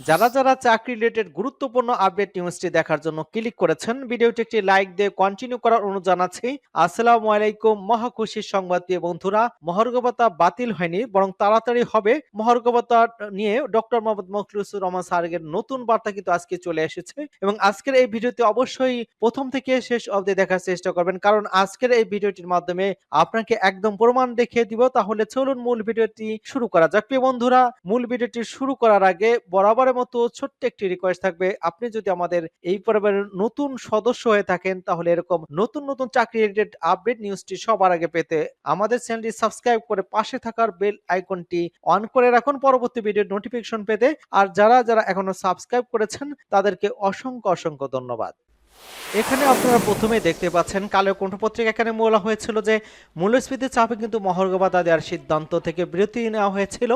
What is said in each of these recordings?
যারা চাকরি রিলেটেড গুরুত্বপূর্ণ আপডেট নিউজটি দেখার জন্য ক্লিক করেছেন, ভিডিওটি একটি লাইক দিয়ে কন্টিনিউ করার অনুরোধ জানাচ্ছি। আসসালামু আলাইকুম। মহা খুশির সংবাদ দিয়ে বন্ধুরা, মহার্ঘ ভাতা বাতিল হয়নি, বরং তাড়াতাড়ি হবে। মহার্ঘ ভাতা নিয়ে ডক্টর মোহাম্মদ মোখলেছুর রহমান স্যারের নতুন বার্তা কিন্তু আজকে চলে এসেছে এবং আজকের এই ভিডিওতে অবশ্যই প্রথম থেকে শেষ অবধি দেখার চেষ্টা করবেন, কারণ আজকের এই ভিডিওটির মাধ্যমে আপনাকে একদম প্রমাণ দেখিয়ে দিব। তাহলে চলুন মূল ভিডিওটি শুরু করা যাক। প্রিয় বন্ধুরা, মূল ভিডিওটি শুরু করার আগে বরাবরের মতো ছোট্ট একটি রিকোয়েস্ট থাকবে, আপনি যদি আমাদের এই পরিবারের নতুন সদস্য হয়ে থাকেন তাহলে এরকম নতুন নতুন চাকরি রিলেটেড আপডেট নিউজটি সবার আগে পেতে আমাদের চ্যানেলটি সাবস্ক্রাইব করে পাশে থাকার বেল আইকনটি অন করে রাখুন পরবর্তী ভিডিওর নোটিফিকেশন পেতে। আর যারা এখনো সাবস্ক্রাইব করেছেন তাদেরকে অসংখ্য ধন্যবাদ। এখানে আপনারা প্রথমেই দেখতে পাচ্ছেন কালো কণ্ঠ পত্রিকা। এখানে বলা হয়েছিল যে মূল্যস্ফীতির চাপে কিন্তু মহার্ঘ ভাতা দেওয়ার সিদ্ধান্ত থেকে বিরতি নেওয়া হয়েছিল।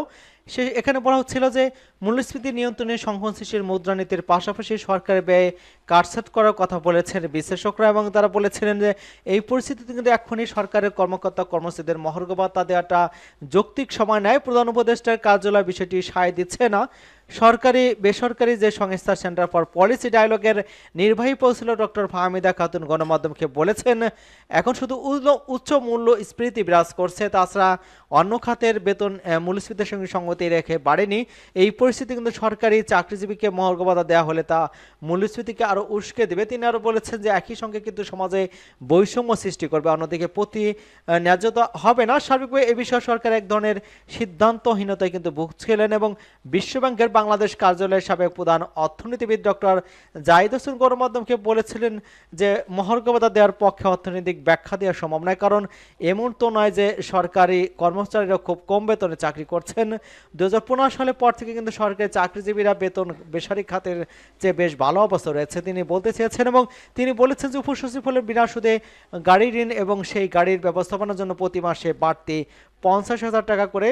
এখানে বলা হচ্ছিল যে মূল্যস্ফীতি নিয়ন্ত্রণে সংহনশীল মুদ্রানীতির পাশাপাশি সরকারের ব্যয়ে কাটছাঁট করার কথা বলেছেন বিশেষজ্ঞরা, এবং তারা বলেছিলেন যে এই পরিস্থিতিতে কিন্তু এখনই সরকারের কর্মকর্তা কর্মচারীদের মহার্ঘ ভাতা দেওয়াটা যৌক্তিক সময় নেয়। প্রধান উপদেষ্টার কার্যালয় বিষয়টি সায় দিচ্ছে না। সরকারি বেসরকারি যে সংস্থা সেন্টার ফর পলিসি ডায়ালগের নির্বাহী পরিচালক ডক্টর ফাহমিদা খাতুন গণমাধ্যমকে বলেছেন, এখন শুধু উচ্চ মূল্যস্ফীতি বিরাজ করছে, তাছাড়া অন্য খাতের বেতন মূল্যস্ফীতির সঙ্গে সঙ্গতি রেখে বাড়েনি। এই পরিস্থিতি কিন্তু সরকারি চাকরিজীবীকে মহার্ঘ ভাতা দেওয়া হলে তা মূল্যস্ফীতিকে আরও উস্কে দেবে। তিনি আরও বলেছেন যে একই সঙ্গে কিন্তু সমাজে বৈষম্য সৃষ্টি করবে, অন্যদিকে প্রতি ন্যায্যতা হবে না। সার্বিকভাবে এ বিষয়ে সরকার এক ধরনের সিদ্ধান্তহীনতায় কিন্তু ভুগছিলেন এবং বিশ্বব্যাংকের বাংলাদেশ কার্যালয়ের সাবেক প্রধান অর্থনীতিবিদ ডক্টর জাহিদ হোসেন গণমাধ্যমকে বলেছিলেন যে মহার্ঘ ভাতা দেওয়ার পক্ষে অর্থনৈতিক ব্যাখ্যা দেওয়া সম্ভব নয়, কারণ এমন তো নয় যে সরকারি কর্মচারীরা খুব কম বেতনে চাকরি করছেন। 2015 সালের পর থেকে কিন্তু সরকারি চাকরিজীবীরা বেতন বেসরকারি খাতের চেয়ে বেশ ভালো অবস্থা রয়েছে তিনি বলতে চেয়েছেন। এবং তিনি বলেছেন যে উপসচিব হলেন বিনা সুদে গাড়ি ঋণ এবং সেই গাড়ির ব্যবস্থাপনার জন্য প্রতি মাসে বাড়তি 50,000 টাকা করে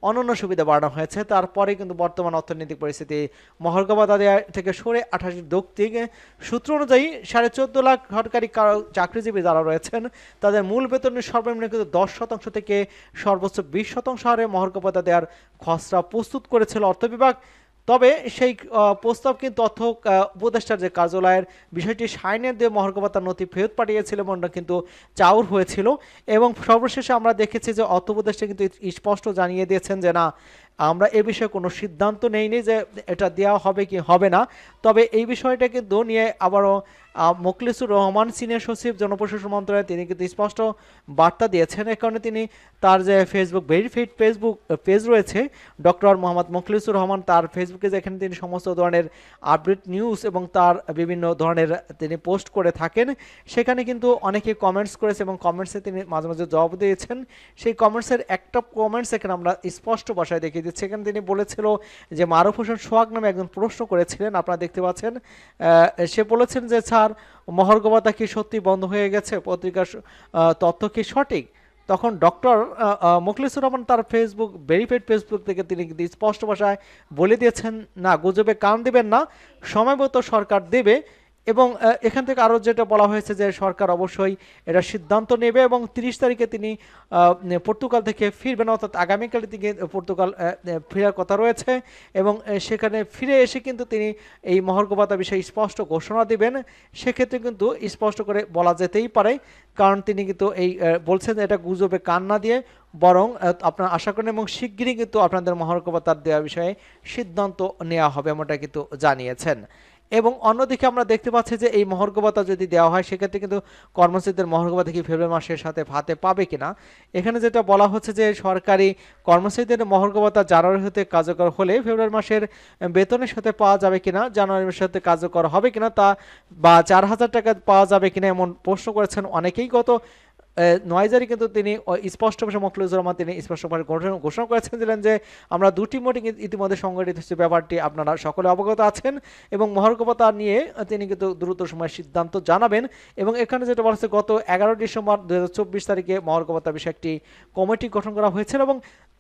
অনন্য সুবিধা বাড়ানো হয়েছে। তারপরে কিন্তু বর্তমান অর্থনৈতিক পরিস্থিতি মহার্ঘ ভাতা দেওয়া থেকে সরে 28 যৌক্তিক সূত্র অনুযায়ী 14.5 লাখ সরকারি চাকরিজীবী যারা রয়েছেন তাদের মূল বেতনের সর্বনিম্ন কিন্তু 10% থেকে সর্বোচ্চ 20% হারে মহার্ঘ ভাতা দেওয়ার খসড়া প্রস্তুত করেছিল অর্থ বিভাগ। তবে সেই প্রস্তাব কিন্তু তথ্য উপদেষ্টার যে কার্যালয়ের বিষয়টি সাইনে দিয়ে মহার্ঘ ভাতার নথি ফেরত পাঠিয়েছিল মনটা কিন্তু চাউর হয়েছিল। এবং সর্বশেষে আমরা দেখেছি যে অর্থ উপদেষ্টা কিন্তু স্পষ্ট জানিয়ে দিয়েছেন যে না, আমরা এ বিষয়ে কোনো সিদ্ধান্ত নেইনি যে এটা দেওয়া হবে কি হবে না। তবে এই বিষয়টা কিন্তু নিয়ে আবারও মোখলেছুর রহমান সিনিয়র সচিব জনপ্রশাসন মন্ত্রণালয় তিনি কিন্তু স্পষ্ট বার্তা দিয়েছেন। এ কারণে তিনি তার যে ফেসবুক ভেরিফাইড ফেসবুক পেজ রয়েছে ডক্টর মোহাম্মদ মোখলেছুর রহমান, তার ফেসবুকে যেখানে তিনি সমস্ত ধরনের আপডেট নিউজ এবং তার বিভিন্ন ধরনের তিনি পোস্ট করে থাকেন, সেখানে কিন্তু অনেকে কমেন্টস করেছে এবং কমেন্টসে তিনি মাঝে মাঝে জবাব দিয়েছেন। সেই কমেন্টসের একটা কমেন্টস এখানে আমরা স্পষ্ট ভাষায় দেখিয়ে দিচ্ছি। এখানে তিনি বলেছিল যে মারুফ হোসেন সোহাগ নামে একজন প্রশ্ন করেছিলেন, আপনারা দেখতে পাচ্ছেন। সে বলেছেন যে স্যার, মহার্ঘ ভাতা কি সত্যি বন্ধ হয়ে গেছে, পত্রিকার তথ্য কি সঠিক? তখন ডক্টর মোখলেছুর রহমান তার ফেসবুক ভেরিফাইড ফেসবুক থেকে তিনি স্পষ্ট ভাষায় বলে দিয়েছেন, না, গুজবে কান দিবেন না, সময়মতো সরকার দেবে। এবং এখান থেকে আরও যেটা বলা হয়েছে যে সরকার অবশ্যই এটা সিদ্ধান্ত নেবে এবং 30 তারিখে তিনি পর্তুগাল থেকে ফিরবেন, অর্থাৎ আগামীকালের দিকে পর্তুগাল ফেরার কথা রয়েছে। এবং সেখানে ফিরে এসে কিন্তু তিনি এই মহার্ঘ ভাতা বিষয়ে স্পষ্ট ঘোষণা দেবেন। সেক্ষেত্রে কিন্তু স্পষ্ট করে বলা যেতেই পারে, কারণ তিনি কিন্তু এই বলছেন এটা গুজবে কান না দিয়ে বরং আপনারা আশা করেন এবং শিগগিরই কিন্তু আপনাদের মহার্ঘ ভাতা দেওয়ার বিষয়ে সিদ্ধান্ত নেওয়া হবে এমনটা কিন্তু জানিয়েছেন। এবং অন্যদিকে আমরা দেখতে পাচ্ছি যে এই মহার্ঘ ভাতা যদি দেওয়া হয় সেক্ষেত্রে কিন্তু কর্মচারীদের মহার্ঘ ভাতা কি ফেব্রুয়ারি মাসের সাথে ভাতে পাবে কিনা। এখানে যেটা বলা হচ্ছে যে সরকারি কর্মচারীদের মহার্ঘ ভাতা জানুয়ারি হতে কার্যকর হলে ফেব্রুয়ারি মাসের বেতনের সাথে পাওয়া যাবে কিনা, জানুয়ারি মাসের সাথে কার্যকর হবে কিনা তা, বা 4,000 টাকা পাওয়া যাবে কিনা, এমন প্রশ্ন করেছেন অনেকেই। গত 9 জানুয়ারি কিন্তু তিনি স্পষ্ট ভাষায় মোখলেছুর রহমান তিনি স্পষ্টভাবে ঘোষণা করেছিলেন যে আমরা দুটি মিটিং ইতিমধ্যে সংগঠিত হচ্ছে, ব্যাপারটি আপনারা সকলে অবগত আছেন এবং মহার্ঘ ভাতা নিয়ে তিনি কিন্তু দ্রুত সময় সিদ্ধান্ত জানাবেন। এবং এখানে যেটা বলা হচ্ছে গত 11 ডিসেম্বর 2024 তারিখে মহার্ঘ ভাতা বিষয়ে একটি কমিটি গঠন করা হয়েছিল এবং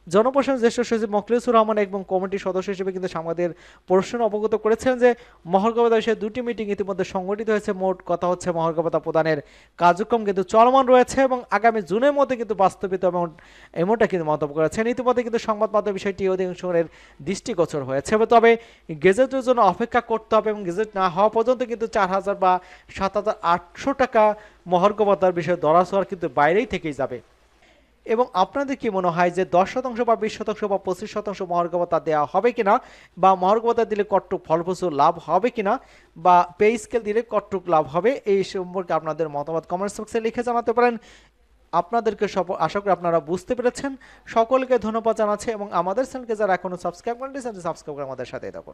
জনপ্রশাসন জ্যেষ্ঠ সচিব মোখলেছুর রহমান এবং কমিটির সদস্য হিসেবে কিন্তু সাংবাদিকদের প্রশ্ন অবগত করেছেন যে মহার্ঘ ভাতা বিষয়ে 2টি মিটিং ইতিমধ্যে সংগঠিত হয়েছে। মোট কথা হচ্ছে মহার্ঘ ভাতা প্রদানের কার্যক্রম কিন্তু চলমান রয়েছে এবং আগামী জুনের মধ্যে কিন্তু বাস্তবিত এমনটা কিন্তু মন্তব্য করেছেন। ইতিমধ্যে কিন্তু সংবাদ মাধ্যম বিষয়টি অধিকাংশের দৃষ্টিগোচর হয়েছে, তবে গেজেটের জন্য অপেক্ষা করতে হবে এবং গেজেট না হওয়া পর্যন্ত কিন্তু 4,000 বা 7,800 টাকা মহার্ঘ ভাতার বিষয়ে দরাছোঁয়ার কিন্তু বাইরেই থেকেই যাবে। এবং আপনাদের কি মনে হয় যে 10% বা 20% বা 25% মহার্ঘ ভাতা দেওয়া হবে কিনা, বা মহার্ঘ ভাতা দিলে কতটুক ফলপ্রসূ লাভ হবে কিনা, বা পে স্কেল দিলে কতটুক লাভ হবে, এই সম্পর্কে আপনাদের মতামত কমেন্টস বক্সে লিখে জানাতে পারেন। আপনাদেরকে সব আশা করি আপনারা বুঝতে পেরেছেন। সকলকে ধন্যবাদ জানাচ্ছি এবং আমাদের চ্যানেলকে যারা এখনো সাবস্ক্রাইব করেননি, সাবস্ক্রাইব করে আমাদের সাথে থাকুন।